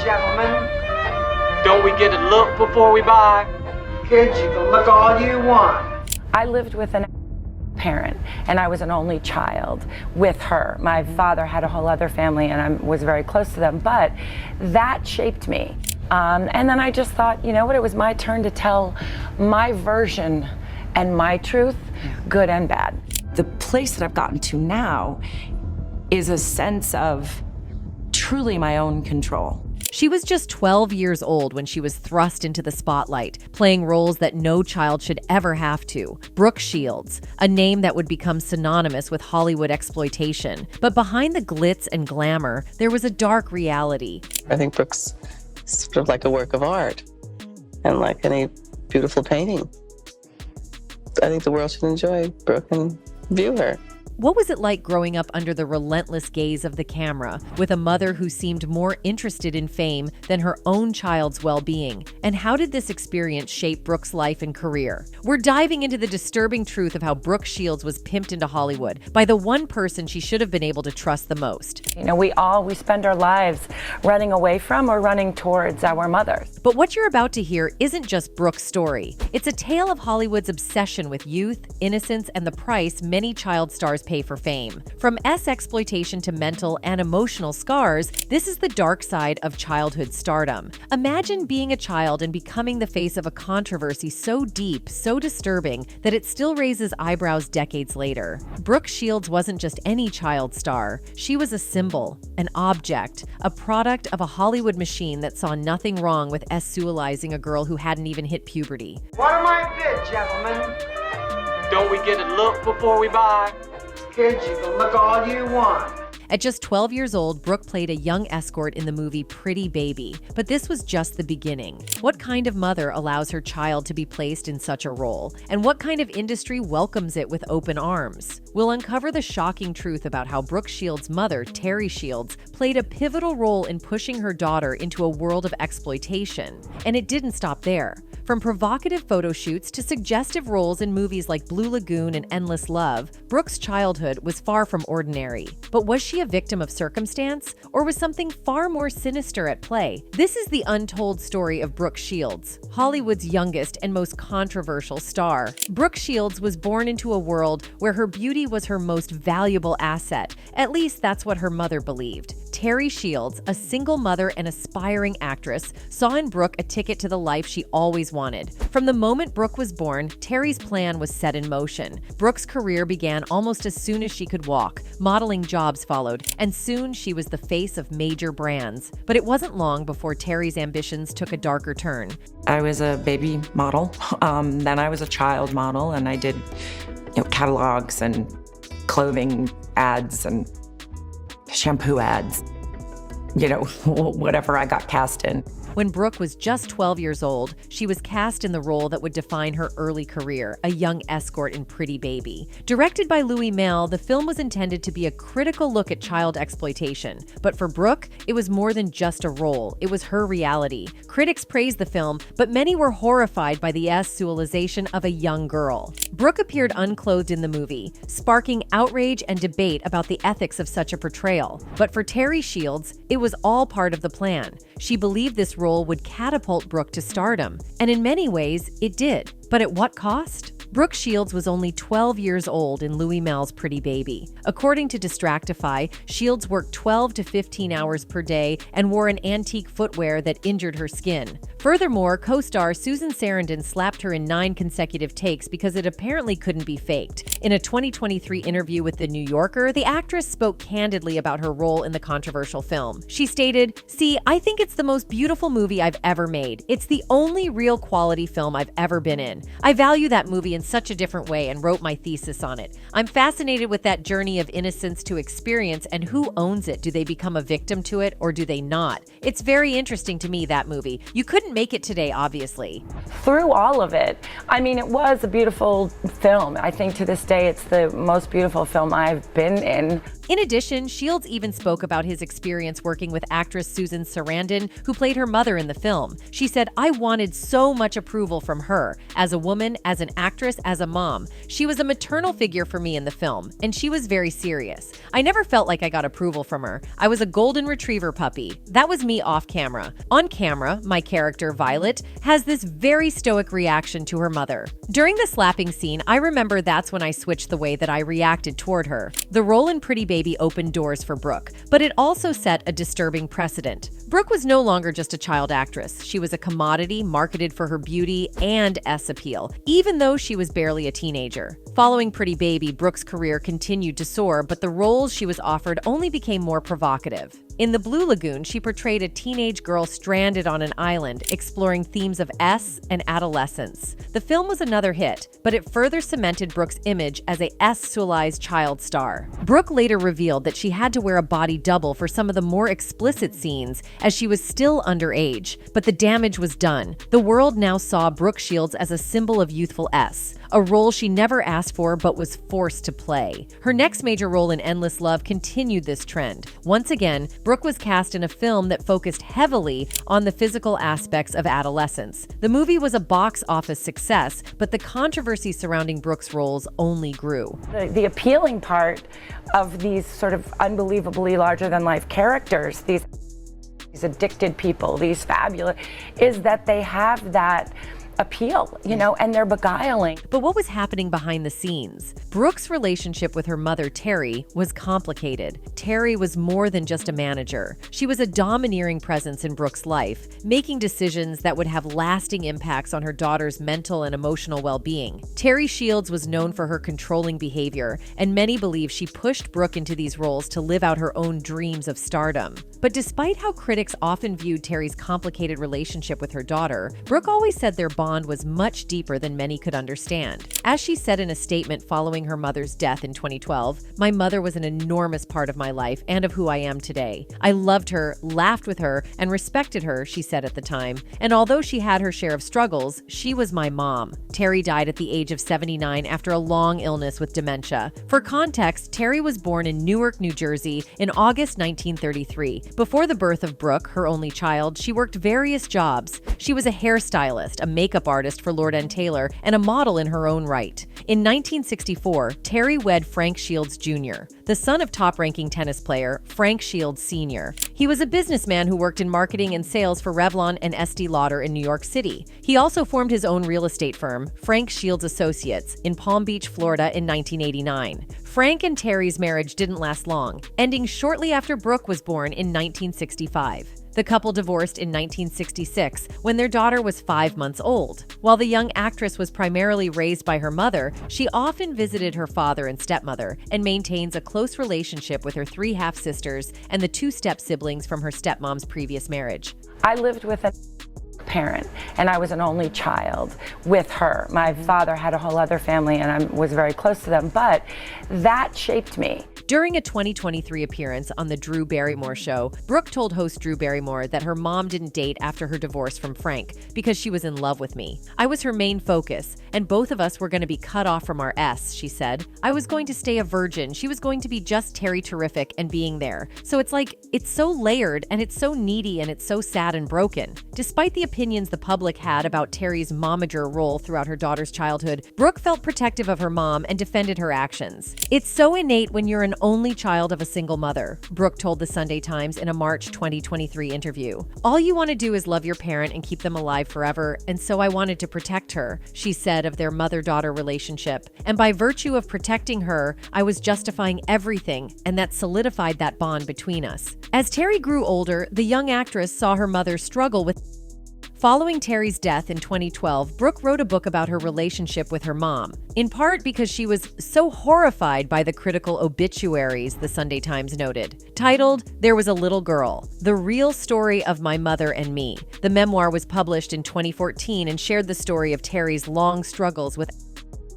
gentlemen. Don't we get to look before we buy? Kids, you can look all you want. I lived with an parent, and I was an only child with her. My father had a whole other family, and I was very close to them, but that shaped me. And then I just thought, you know what, it was my turn to tell my version and my truth, good and bad. The place that I've gotten to now is a sense of truly my own control. She was just 12 years old when she was thrust into the spotlight, playing roles that no child should ever have to. Brooke Shields, a name that would become synonymous with Hollywood exploitation. But behind the glitz and glamour, there was a dark reality. I think Brooke's sort of like a work of art, and like any beautiful painting. I think the world should enjoy Brooke and view her. What was it like growing up under the relentless gaze of the camera, with a mother who seemed more interested in fame than her own child's well-being? And how did this experience shape Brooke's life and career? We're diving into the disturbing truth of how Brooke Shields was pimped into Hollywood by the one person she should have been able to trust the most. You know, we spend our lives running away from or running towards our mothers. But what you're about to hear isn't just Brooke's story. It's a tale of Hollywood's obsession with youth, innocence, and the price many child stars pay for fame. From exploitation to mental and emotional scars, this is the dark side of childhood stardom. Imagine being a child and becoming the face of a controversy so deep, so disturbing, that it still raises eyebrows decades later. Brooke Shields wasn't just any child star. She was a symbol, an object, a product of a Hollywood machine that saw nothing wrong with sexualizing a girl who hadn't even hit puberty. What am I bid, gentlemen? Don't we get to look before we buy? Kids, you can look all you want. At just 12 years old, Brooke played a young escort in the movie Pretty Baby. But this was just the beginning. What kind of mother allows her child to be placed in such a role? And what kind of industry welcomes it with open arms? We'll uncover the shocking truth about how Brooke Shields' mother, Terry Shields, played a pivotal role in pushing her daughter into a world of exploitation. And it didn't stop there. From provocative photo shoots to suggestive roles in movies like Blue Lagoon and Endless Love, Brooke's childhood was far from ordinary. But was she a victim of circumstance, or was something far more sinister at play? This is the untold story of Brooke Shields, Hollywood's youngest and most controversial star. Brooke Shields was born into a world where her beauty was her most valuable asset. At least that's what her mother believed. Terry Shields, a single mother and aspiring actress, saw in Brooke a ticket to the life she always wanted. From the moment Brooke was born, Terry's plan was set in motion. Brooke's career began almost as soon as she could walk. Modeling jobs followed, and soon she was the face of major brands. But it wasn't long before Terry's ambitions took a darker turn. I was a baby model, then I was a child model, and I did catalogs and clothing ads and shampoo ads, whatever I got cast in. When Brooke was just 12 years old, she was cast in the role that would define her early career, a young escort in Pretty Baby. Directed by Louis Malle, the film was intended to be a critical look at child exploitation. But for Brooke, it was more than just a role. It was her reality. Critics praised the film, but many were horrified by the sexualization of a young girl. Brooke appeared unclothed in the movie, sparking outrage and debate about the ethics of such a portrayal. But for Terry Shields, it was all part of the plan. She believed this role would catapult Brooke to stardom, and in many ways, it did. But at what cost? Brooke Shields was only 12 years old in Louis Malle's Pretty Baby. According to Distractify, Shields worked 12 to 15 hours per day and wore an antique footwear that injured her skin. Furthermore, co-star Susan Sarandon slapped her in 9 consecutive takes because it apparently couldn't be faked. In a 2023 interview with The New Yorker, the actress spoke candidly about her role in the controversial film. She stated, "See, I think it's the most beautiful movie I've ever made. It's the only real quality film I've ever been in. I value that movie in such a different way and wrote my thesis on it. I'm fascinated with that journey of innocence to experience and who owns it. Do they become a victim to it or do they not? It's very interesting to me, that movie. You couldn't make it today, obviously." Through all of it, it was a beautiful film. I think to this day it's the most beautiful film I've been in. In addition, Shields even spoke about his experience working with actress Susan Sarandon, who played her mother in the film. She said, "I wanted so much approval from her, as a woman, as an actress, as a mom. She was a maternal figure for me in the film, and she was very serious. I never felt like I got approval from her. I was a golden retriever puppy. That was me off camera. On camera, my character, Violet, has this very stoic reaction to her mother. During the slapping scene, I remember that's when I switched the way that I reacted toward her. The role in Pretty Baby opened doors for Brooke, but it also set a disturbing precedent. Brooke was no longer just a child actress. She was a commodity marketed for her beauty and S appeal, even though she was barely a teenager. Following Pretty Baby, Brooke's career continued to soar, but the roles she was offered only became more provocative. In The Blue Lagoon, she portrayed a teenage girl stranded on an island, exploring themes of S and adolescence. The film was another hit, but it further cemented Brooke's image as a S-sualized child star. Brooke later revealed that she had to wear a body double for some of the more explicit scenes, as she was still underage, but the damage was done. The world now saw Brooke Shields as a symbol of youthful S, a role she never asked for but was forced to play. Her next major role in Endless Love continued this trend. Once again, Brooke was cast in a film that focused heavily on the physical aspects of adolescence. The movie was a box office success, but the controversy surrounding Brooke's roles only grew. The appealing part of these sort of unbelievably larger-than-life characters, these addicted people, these fabulous, is that they have that appeal, and they're beguiling. But what was happening behind the scenes? Brooke's relationship with her mother, Terry, was complicated. Terry was more than just a manager. She was a domineering presence in Brooke's life, making decisions that would have lasting impacts on her daughter's mental and emotional well-being. Terry Shields was known for her controlling behavior, and many believe she pushed Brooke into these roles to live out her own dreams of stardom. But despite how critics often viewed Terry's complicated relationship with her daughter, Brooke always said their bond was much deeper than many could understand. As she said in a statement following her mother's death in 2012, "My mother was an enormous part of my life and of who I am today. I loved her, laughed with her, and respected her," she said at the time. And although she had her share of struggles, she was my mom. Terry died at the age of 79 after a long illness with dementia. For context, Terry was born in Newark, New Jersey in August 1933. Before the birth of Brooke, her only child, she worked various jobs. She was a hairstylist, a makeup artist for Lord & Taylor, and a model in her own right. In 1964, Terry wed Frank Shields Jr., the son of top-ranking tennis player Frank Shields Sr. He was a businessman who worked in marketing and sales for Revlon and Estee Lauder in New York City. He also formed his own real estate firm, Frank Shields Associates, in Palm Beach, Florida in 1989. Frank and Terry's marriage didn't last long, ending shortly after Brooke was born in 1965. The couple divorced in 1966 when their daughter was 5 months old. While the young actress was primarily raised by her mother, she often visited her father and stepmother and maintains a close relationship with her 3 half-sisters and the 2 step-siblings from her stepmom's previous marriage. I lived with a parent, and I was an only child with her. My father had a whole other family, and I was very close to them, but that shaped me. During a 2023 appearance on The Drew Barrymore Show, Brooke told host Drew Barrymore that her mom didn't date after her divorce from Frank because she was in love with me. "I was her main focus, and both of us were going to be cut off from our S," she said. "I was going to stay a virgin. She was going to be just Terry terrific and being there. So it's so layered, and it's so needy, and it's so sad and broken." Despite the opinions the public had about Terry's momager role throughout her daughter's childhood, Brooke felt protective of her mom and defended her actions. "It's so innate when you're an only child of a single mother," Brooke told the Sunday Times in a March 2023 interview. "All you want to do is love your parent and keep them alive forever, and so I wanted to protect her," she said of their mother-daughter relationship. "And by virtue of protecting her, I was justifying everything, and that solidified that bond between us." As Terry grew older, the young actress saw her mother struggle with. Following Terry's death in 2012, Brooke wrote a book about her relationship with her mom, in part because she was so horrified by the critical obituaries, the Sunday Times noted. Titled, "There Was a Little Girl: The Real Story of My Mother and Me." The memoir was published in 2014 and shared the story of Terry's long struggles with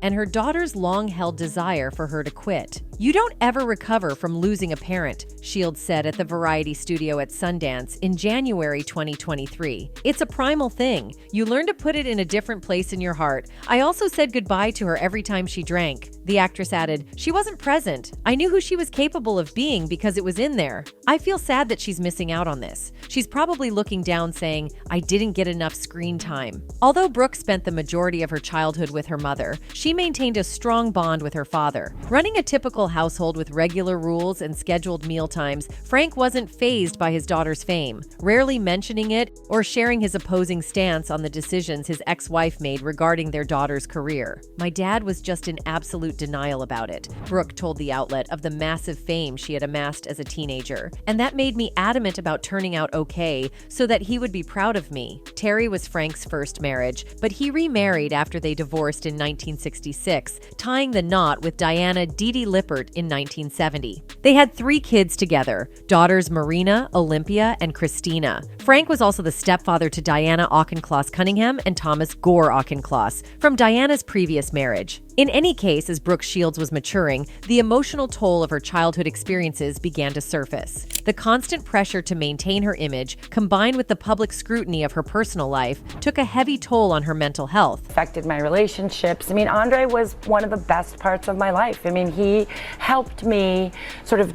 and her daughter's long-held desire for her to quit. "You don't ever recover from losing a parent," Shields said at the Variety studio at Sundance in January 2023. "It's a primal thing. You learn to put it in a different place in your heart. I also said goodbye to her every time she drank." The actress added, "She wasn't present. I knew who she was capable of being because it was in there. I feel sad that she's missing out on this. She's probably looking down saying, I didn't get enough screen time." Although Brooke spent the majority of her childhood with her mother, she maintained a strong bond with her father. Running a typical household with regular rules and scheduled meal times, Frank wasn't fazed by his daughter's fame, rarely mentioning it or sharing his opposing stance on the decisions his ex-wife made regarding their daughter's career. "My dad was just in absolute denial about it," Brooke told the outlet of the massive fame she had amassed as a teenager. "And that made me adamant about turning out okay so that he would be proud of me." Terry was Frank's first marriage, but he remarried after they divorced in 1966, tying the knot with Diana Dee Dee Lippert in 1970. They had 3 kids together, daughters Marina, Olympia, and Christina. Frank was also the stepfather to Diana Auchincloss Cunningham and Thomas Gore Auchincloss from Diana's previous marriage. In any case, as Brooke Shields was maturing, the emotional toll of her childhood experiences began to surface. The constant pressure to maintain her image, combined with the public scrutiny of her personal life, took a heavy toll on her mental health. Affected my relationships. I mean, Andre was one of the best parts of my life. I mean, he helped me sort of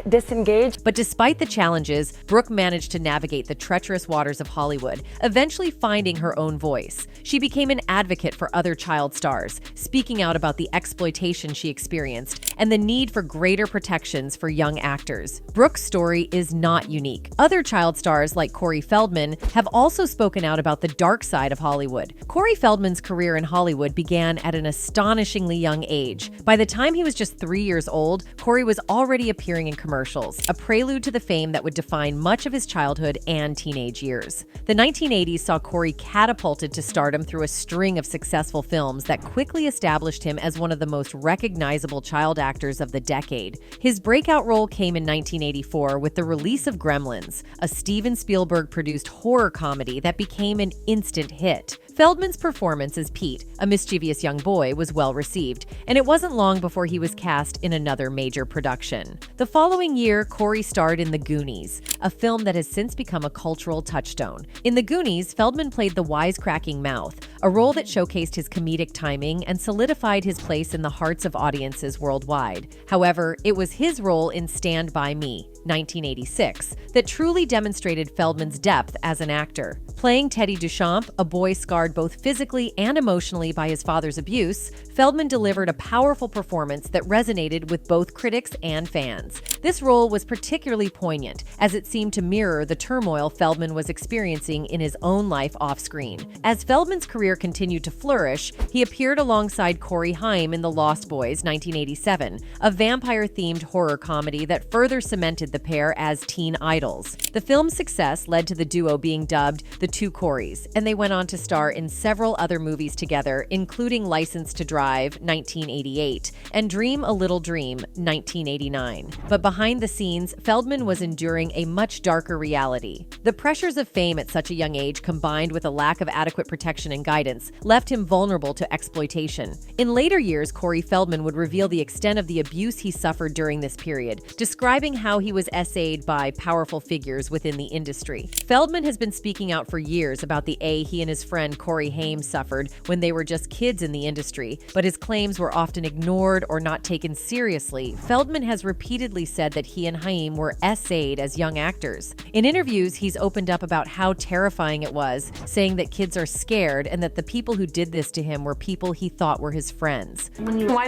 disengage. But despite the challenges, Brooke managed to navigate the treacherous waters of Hollywood, eventually finding her own voice. She became an advocate for other child stars, speaking out about the exploitation she experienced and the need for greater protections for young actors. Brooke's story is not unique. Other child stars like Corey Feldman have also spoken out about the dark side of Hollywood. Corey Feldman's career in Hollywood began at an astonishingly young age. By the time he was just 3 years old, Corey was already appearing in commercials, a prelude to the fame that would define much of his childhood and teenage years. The 1980s saw Corey catapulted to stardom through a string of successful films that quickly established him as one of the most recognizable child actors of the decade. His breakout role came in 1984 with the release of Gremlins, a Steven Spielberg-produced horror comedy that became an instant hit. Feldman's performance as Pete, a mischievous young boy, was well received, and it wasn't long before he was cast in another major production. The following year, Corey starred in The Goonies, a film that has since become a cultural touchstone. In The Goonies, Feldman played the wisecracking mouth, a role that showcased his comedic timing and solidified his place in the hearts of audiences worldwide. However, it was his role in Stand By Me, 1986, that truly demonstrated Feldman's depth as an actor. Playing Teddy Duchamp, a boy scarred both physically and emotionally by his father's abuse, Feldman delivered a powerful performance that resonated with both critics and fans. This role was particularly poignant, as it seemed to mirror the turmoil Feldman was experiencing in his own life off-screen. As Feldman's career continued to flourish, he appeared alongside Corey Haim in The Lost Boys, 1987, a vampire-themed horror comedy that further cemented the pair as teen idols. The film's success led to the duo being dubbed the Two Coreys, and they went on to star in several other movies together, including License to Drive, 1988, and Dream a Little Dream, 1989. But behind the scenes, Feldman was enduring a much darker reality. The pressures of fame at such a young age, combined with a lack of adequate protection and guidance, left him vulnerable to exploitation. In later years, Corey Feldman would reveal the extent of the abuse he suffered during this period, describing how he was essayed by powerful figures within the industry. Feldman has been speaking out for years about the he and his friend Corey Haim suffered when they were just kids in the industry, but his claims were often ignored or not taken seriously. Feldman has repeatedly said that he and Haim were essayed as young actors. In interviews, he's opened up about how terrifying it was, saying that kids are scared and that the people who did this to him were people he thought were his friends.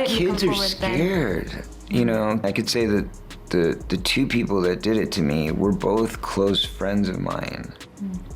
Kids are scared. You know, I could say that the two people that did it to me were both close friends of mine.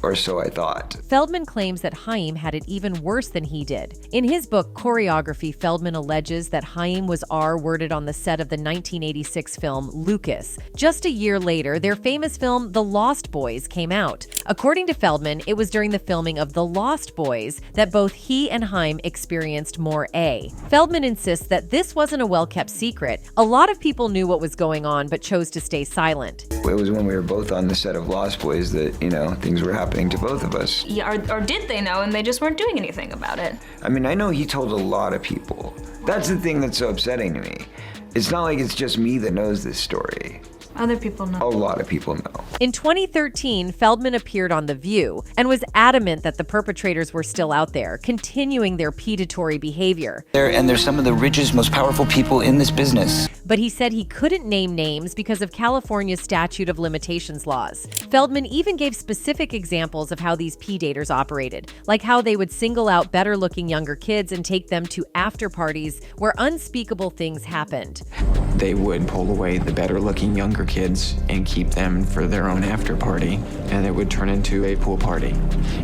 Or so I thought. Feldman claims that Haim had it even worse than he did. In his book, Choreography, Feldman alleges that Haim was R-worded on the set of the 1986 film Lucas. Just a year later, their famous film The Lost Boys came out. According to Feldman, it was during the filming of The Lost Boys that both he and Haim experienced more A. Feldman insists that this wasn't a well-kept secret. A lot of people knew what was going on on but chose to stay silent. It was when we were both on the set of Lost Boys that, things were happening to both of us. Yeah, or did they know and they just weren't doing anything about it? I mean, I know he told a lot of people. That's the thing that's so upsetting to me. It's not like it's just me that knows this story. Other people know. A lot of people know. In 2013, Feldman appeared on The View and was adamant that the perpetrators were still out there, continuing their predatory behavior. They're some of the richest, most powerful people in this business. But he said he couldn't name names because of California's statute of limitations laws. Feldman even gave specific examples of how these predators operated, like how they would single out better-looking younger kids and take them to after-parties where unspeakable things happened. They would pull away the better-looking younger kids and keep them for their own after party, and it would turn into a pool party.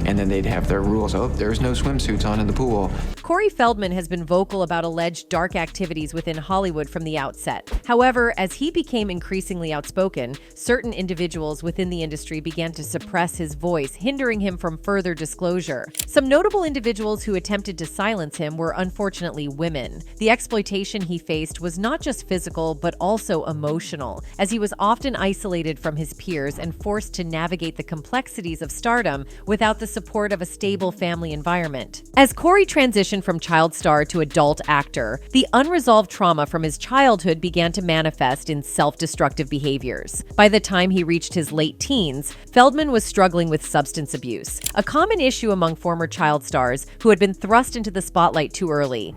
And then they'd have their rules. Oh, there's no swimsuits on in the pool. Corey Feldman has been vocal about alleged dark activities within Hollywood from the outset. However, as he became increasingly outspoken, certain individuals within the industry began to suppress his voice, hindering him from further disclosure. Some notable individuals who attempted to silence him were unfortunately women. The exploitation he faced was not just physical, but also emotional, as he was often isolated from his peers and forced to navigate the complexities of stardom without the support of a stable family environment. As Corey transitioned from child star to adult actor, the unresolved trauma from his childhood began to manifest in self-destructive behaviors. By the time he reached his late teens, Feldman was struggling with substance abuse, a common issue among former child stars who had been thrust into the spotlight too early.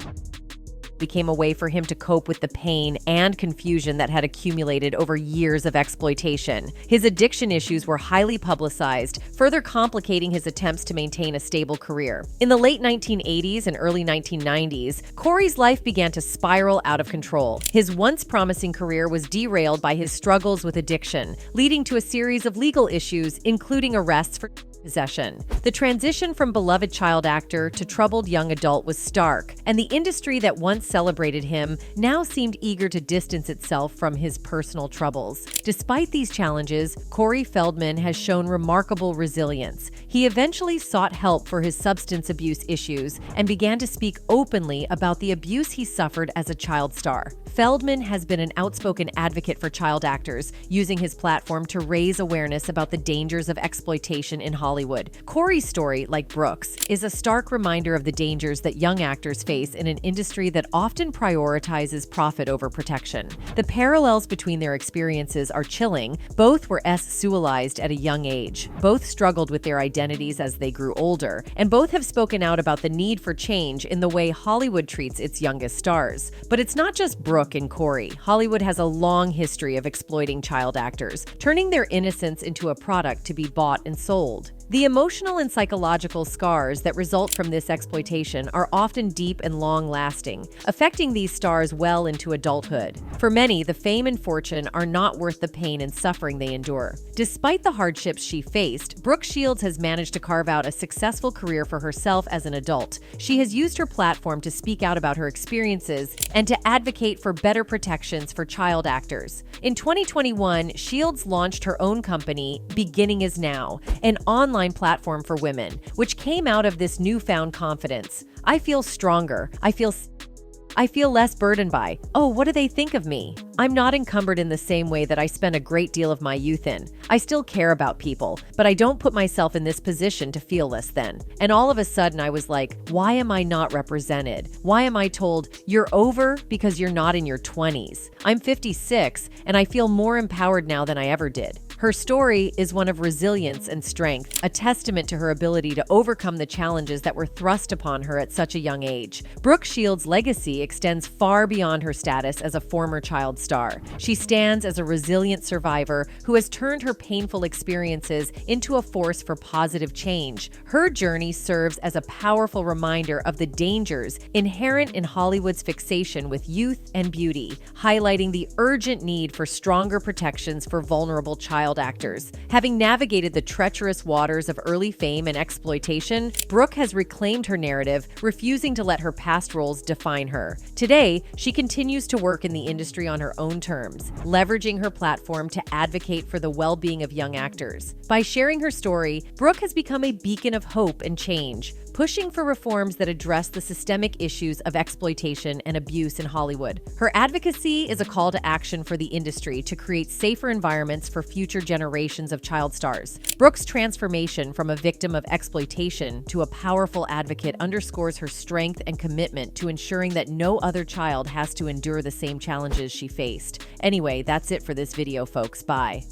Became a way for him to cope with the pain and confusion that had accumulated over years of exploitation. His addiction issues were highly publicized, further complicating his attempts to maintain a stable career. In the late 1980s and early 1990s, Corey's life began to spiral out of control. His once promising career was derailed by his struggles with addiction, leading to a series of legal issues, including arrests for possession. The transition from beloved child actor to troubled young adult was stark, and the industry that once celebrated him now seemed eager to distance itself from his personal troubles. Despite these challenges, Corey Feldman has shown remarkable resilience. He eventually sought help for his substance abuse issues and began to speak openly about the abuse he suffered as a child star. Feldman has been an outspoken advocate for child actors, using his platform to raise awareness about the dangers of exploitation in Hollywood. Corey's story, like Brooke's, is a stark reminder of the dangers that young actors face in an industry that often prioritizes profit over protection. The parallels between their experiences are chilling. Both were sexualized at a young age. Both struggled with their identities as they grew older, and both have spoken out about the need for change in the way Hollywood treats its youngest stars. But it's not just Brooke and Corey. Hollywood has a long history of exploiting child actors, turning their innocence into a product to be bought and sold. The emotional and psychological scars that result from this exploitation are often deep and long-lasting, affecting these stars well into adulthood. For many, the fame and fortune are not worth the pain and suffering they endure. Despite the hardships she faced, Brooke Shields has managed to carve out a successful career for herself as an adult. She has used her platform to speak out about her experiences and to advocate for better protections for child actors. In 2021, Shields launched her own company, Beginning Is Now, an online platform for women, which came out of this newfound confidence. I feel stronger. I feel less burdened by, oh, what do they think of me? I'm not encumbered in the same way that I spent a great deal of my youth in. I still care about people, but I don't put myself in this position to feel less than. And all of a sudden I was like, why am I not represented? Why am I told, you're over because you're not in your 20s? I'm 56 and I feel more empowered now than I ever did. Her story is one of resilience and strength, a testament to her ability to overcome the challenges that were thrust upon her at such a young age. Brooke Shields' legacy extends far beyond her status as a former child star. She stands as a resilient survivor who has turned her painful experiences into a force for positive change. Her journey serves as a powerful reminder of the dangers inherent in Hollywood's fixation with youth and beauty, highlighting the urgent need for stronger protections for vulnerable child actors. Having navigated the treacherous waters of early fame and exploitation, Brooke has reclaimed her narrative, refusing to let her past roles define her. Today, she continues to work in the industry on her own terms, leveraging her platform to advocate for the well-being of young actors. By sharing her story, Brooke has become a beacon of hope and change, pushing for reforms that address the systemic issues of exploitation and abuse in Hollywood. Her advocacy is a call to action for the industry to create safer environments for future generations of child stars. Brooke's transformation from a victim of exploitation to a powerful advocate underscores her strength and commitment to ensuring that no other child has to endure the same challenges she faced. Anyway, that's it for this video, folks. Bye.